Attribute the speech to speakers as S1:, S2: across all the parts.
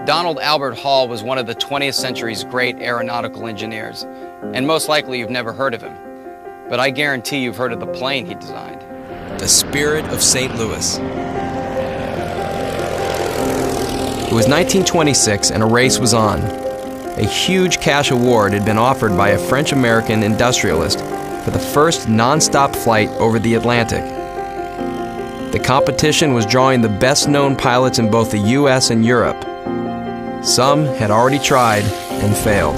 S1: Donald Albert Hall was one of the 20th century's great aeronautical engineers, and most likely you've never heard of him. But I guarantee you've heard of the plane he designed.
S2: The Spirit of St. Louis. It was 1926 and a race was on. A huge cash award had been offered by a French-American industrialist for the first non-stop flight over the Atlantic. The competition was drawing the best-known pilots in both the U.S. and Europe. Some had already tried and failed.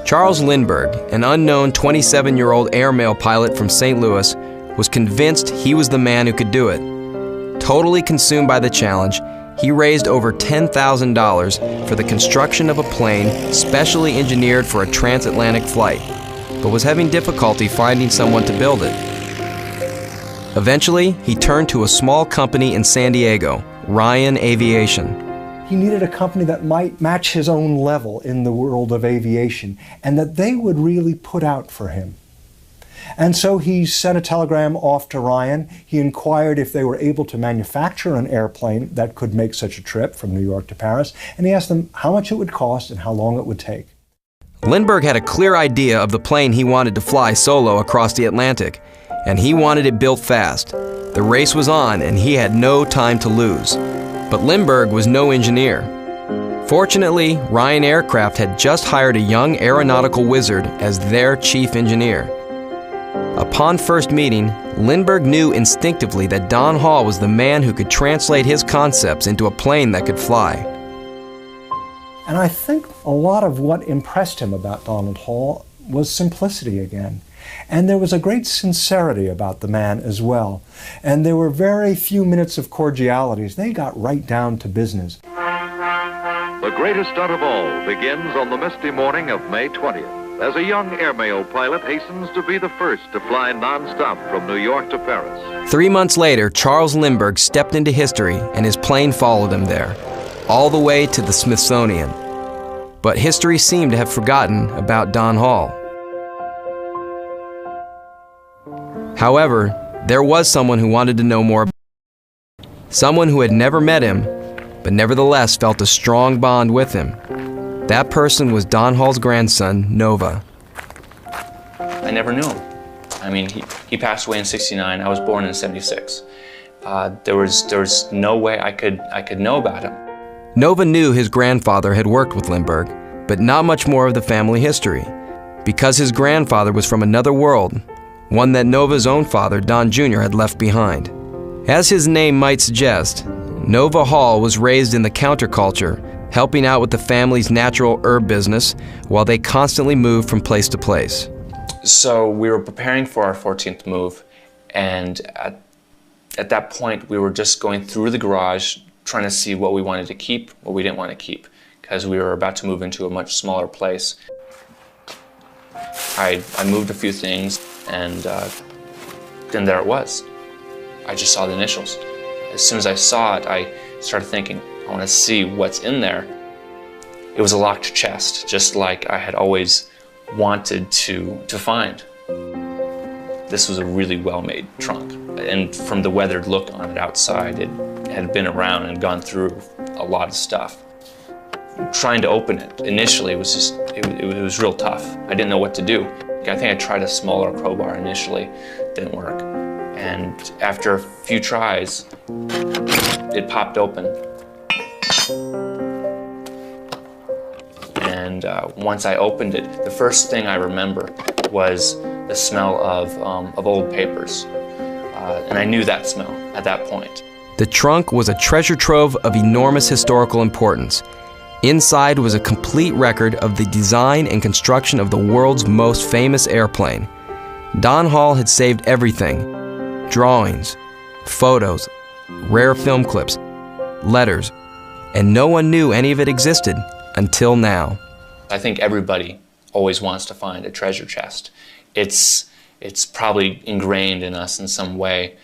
S2: Charles Lindbergh, an unknown 27-year-old airmail pilot from St. Louis, was convinced he was the man who could do it. Totally consumed by the challenge, he raised over $10,000 for the construction of a plane specially engineered for a transatlantic flight, but was having difficulty finding someone to build it. Eventually, he turned to a small company in San Diego, Ryan Aviation.
S3: He needed a company that might match his own level in the world of aviation, and that they would really put out for him. And so he sent a telegram off to Ryan. He inquired if they were able to manufacture an airplane that could make such a trip from New York to Paris, and he asked them how much it would cost and how long it would take.
S2: Lindbergh had a clear idea of the plane he wanted to fly solo across the Atlantic, and he wanted it built fast. The race was on, and he had no time to lose. But Lindbergh was no engineer. Fortunately, Ryan Aircraft had just hired a young aeronautical wizard as their chief engineer. Upon first meeting, Lindbergh knew instinctively that Don Hall was the man who could translate his concepts into a plane that could fly.
S3: And I think a lot of what impressed him about Donald Hall was simplicity again. And there was a great sincerity about the man as well. And there were very few minutes of cordialities. They got right down to business.
S4: The greatest stunt of all begins on the misty morning of May 20th, as a young airmail pilot hastens to be the first to fly nonstop from New York to Paris.
S2: 3 months later, Charles Lindbergh stepped into history, and his plane followed him there, all the way to the Smithsonian. But history seemed to have forgotten about Don Hall. However, there was someone who wanted to know more. Someone who had never met him, but nevertheless felt a strong bond with him. That person was Don Hall's grandson, Nova.
S5: I never knew him. I mean, he passed away in '69. I was born in '76. There was no way I could know about him.
S2: Nova knew his grandfather had worked with Lindbergh, but not much more of the family history. Because his grandfather was from another world, one that Nova's own father, Don Jr., had left behind. As his name might suggest, Nova Hall was raised in the counterculture, helping out with the family's natural herb business while they constantly moved from place to place.
S5: So we were preparing for our 14th move, and at that point we were just going through the garage trying to see what we wanted to keep, what we didn't want to keep, because we were about to move into a much smaller place. I moved a few things, and then there it was. I just saw the initials. As soon as I saw it, I started thinking, I want to see what's in there. It was a locked chest, just like I had always wanted to find. This was a really well-made trunk, and from the weathered look on it outside, it had been around and gone through a lot of stuff. Trying to open it initially was just, it was real tough. I didn't know what to do. I think I tried a smaller crowbar initially, didn't work. And after a few tries, it popped open. And once I opened it, the first thing I remember was the smell of old papers. And I knew that smell at that point.
S2: The trunk was a treasure trove of enormous historical importance. Inside was a complete record of the design and construction of the world's most famous airplane. Don Hall had saved everything: drawings, photos, rare film clips, letters, and no one knew any of it existed until now.
S5: I think everybody always wants to find a treasure chest. It's probably ingrained in us in some way,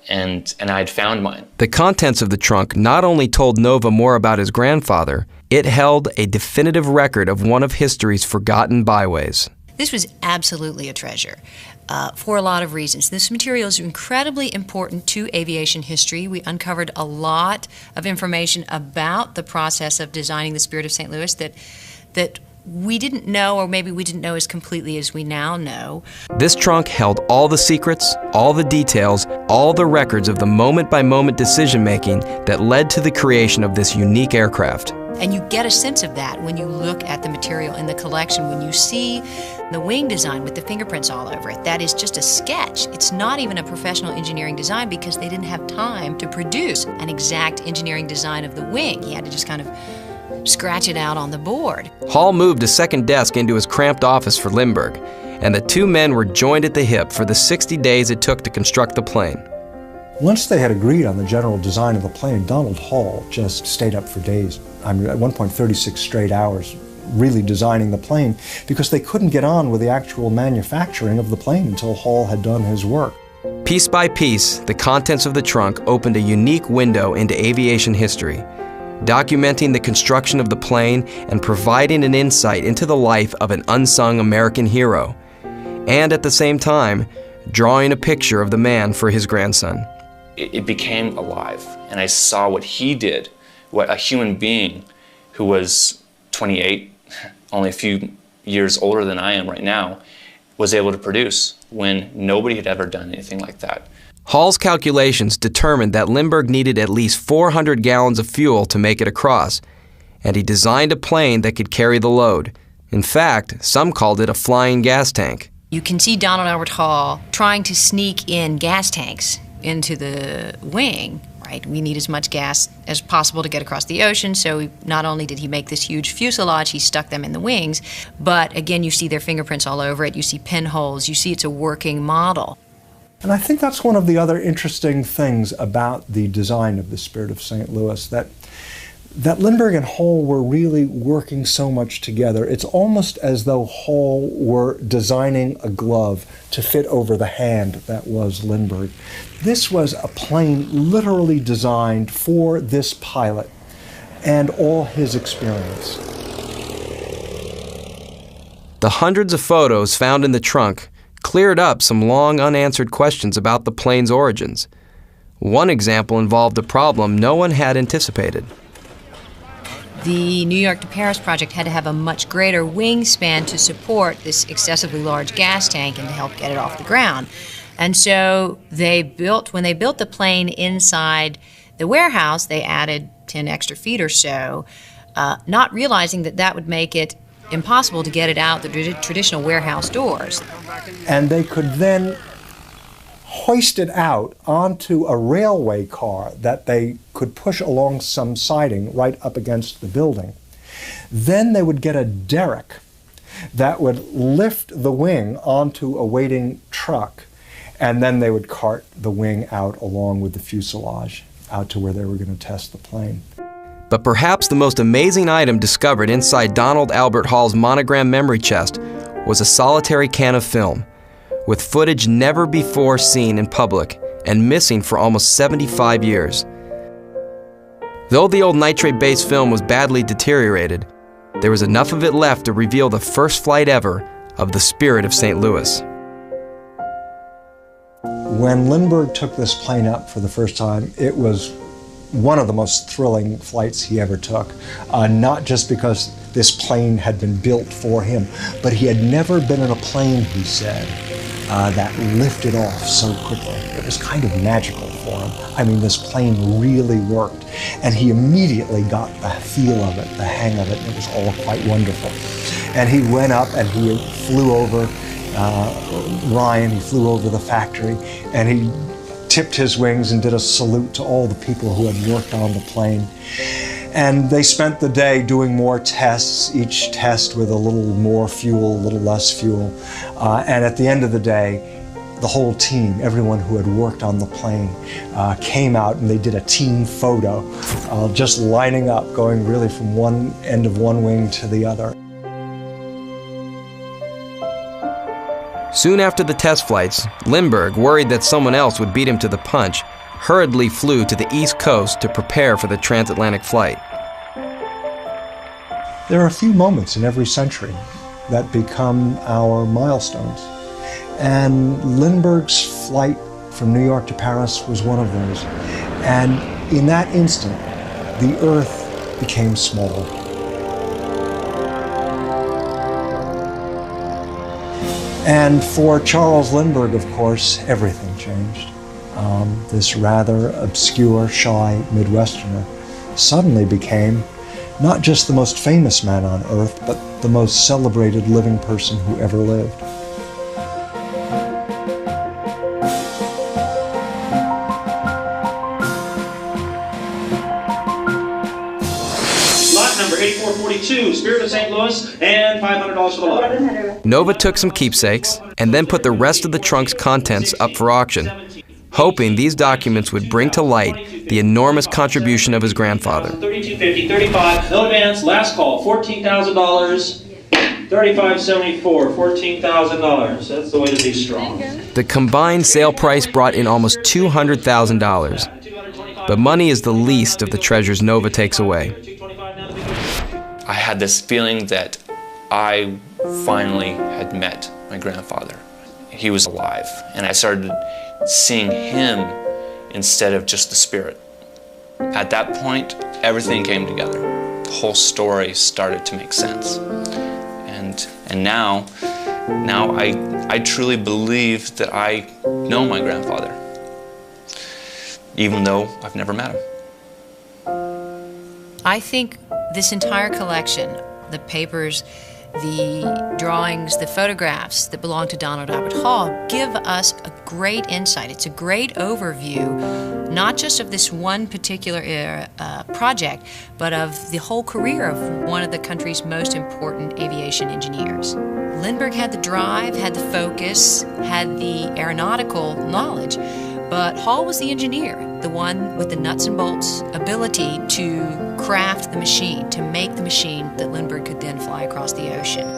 S5: and I had found mine.
S2: The contents of the trunk not only told Nova more about his grandfather, it held a definitive record of one of history's forgotten byways.
S6: This was absolutely a treasure. for a lot of reasons. This material is incredibly important to aviation history. We uncovered a lot of information about the process of designing the Spirit of St. Louis that we didn't know, or maybe we didn't know as completely as we now know.
S2: This trunk held all the secrets, all the details, all the records of the moment-by-moment decision-making that led to the creation of this unique aircraft.
S6: And you get a sense of that when you look at the material in the collection, when you see the wing design with the fingerprints all over it. That is just a sketch. It's not even a professional engineering design because they didn't have time to produce an exact engineering design of the wing. He had to just kind of scratch it out on the board.
S2: Hall moved a second desk into his cramped office for Lindbergh, and the two men were joined at the hip for the 60 days it took to construct the plane.
S3: Once they had agreed on the general design of the plane, Donald Hall just stayed up for days. I mean, at one point 36 straight hours really designing the plane because they couldn't get on with the actual manufacturing of the plane until Hall had done his work.
S2: Piece by piece, the contents of the trunk opened a unique window into aviation history, documenting the construction of the plane and providing an insight into the life of an unsung American hero, and at the same time, drawing a picture of the man for his grandson.
S5: It became alive, and I saw what he did, what a human being who was 28, only a few years older than I am right now, was able to produce when nobody had ever done anything like that.
S2: Hall's calculations determined that Lindbergh needed at least 400 gallons of fuel to make it across, and he designed a plane that could carry the load. In fact, some called it a flying gas tank.
S6: You can see Donald Albert Hall trying to sneak in gas tanks into the wing, right? We need as much gas as possible to get across the ocean, so not only did he make this huge fuselage, he stuck them in the wings, but again, you see their fingerprints all over it, you see pinholes, you see it's a working model.
S3: And I think that's one of the other interesting things about the design of the Spirit of St. Louis, that Lindbergh and Hall were really working so much together. It's almost as though Hall were designing a glove to fit over the hand that was Lindbergh. This was a plane literally designed for this pilot and all his experience.
S2: The hundreds of photos found in the trunk cleared up some long unanswered questions about the plane's origins. One example involved a problem no one had anticipated.
S6: The New York to Paris project had to have a much greater wingspan to support this excessively large gas tank and to help get it off the ground. And so when they built the plane inside the warehouse, they added 10 extra feet or so, not realizing that that would make it impossible to get it out the traditional warehouse doors.
S3: And they could then hoist it out onto a railway car that they could push along some siding right up against the building. Then they would get a derrick that would lift the wing onto a waiting truck, and then they would cart the wing out along with the fuselage out to where they were going to test the plane.
S2: But perhaps the most amazing item discovered inside Donald Albert Hall's monogram memory chest was a solitary can of film, with footage never before seen in public and missing for almost 75 years. Though the old nitrate-based film was badly deteriorated, there was enough of it left to reveal the first flight ever of the Spirit of St. Louis.
S3: When Lindbergh took this plane up for the first time, it was one of the most thrilling flights he ever took, not just because this plane had been built for him, but he had never been in a plane, he said, that lifted off so quickly. It was kind of magical for him. I mean, this plane really worked, and he immediately got the feel of it, the hang of it, and it was all quite wonderful. And he went up and he flew over Ryan, he flew over the factory, and he tipped his wings and did a salute to all the people who had worked on the plane. And they spent the day doing more tests, each test with a little more fuel, a little less fuel. And at the end of the day, the whole team, everyone who had worked on the plane, came out and they did a team photo, just lining up, going really from one end of one wing to the other.
S2: Soon after the test flights, Lindbergh, worried that someone else would beat him to the punch, hurriedly flew to the East Coast to prepare for the transatlantic flight.
S3: There are a few moments in every century that become our milestones. And Lindbergh's flight from New York to Paris was one of those. And in that instant, the Earth became small. And for Charles Lindbergh, of course, everything changed. This rather obscure, shy Midwesterner suddenly became not just the most famous man on Earth, but the most celebrated living person who ever lived.
S7: Lot number 8442, Spirit of St. Louis, and $500 for the lot.
S2: Nova took some keepsakes and then put the rest of the trunk's contents up for auction, hoping these documents would bring to light the enormous contribution of his grandfather.
S7: 3250, 35, no advance, last call, $14,000. 3574, $14,000. That's the way to be strong.
S2: The combined sale price brought in almost $200,000. But money is the least of the treasures Nova takes away.
S5: I had this feeling that I finally had met my grandfather. He was alive, and I started seeing him instead of just the spirit. At that point, everything came together. The whole story started to make sense. And now I truly believe that I know my grandfather, even though I've never met him.
S6: I think this entire collection, the papers, the drawings, the photographs that belong to Donald Albert Hall, give us a great insight. It's a great overview, not just of this one particular project, but of the whole career of one of the country's most important aviation engineers. Lindbergh had the drive, had the focus, had the aeronautical knowledge, but Hall was the engineer, the one with the nuts and bolts ability to craft the machine, to make the machine that Lindbergh could then fly across the ocean.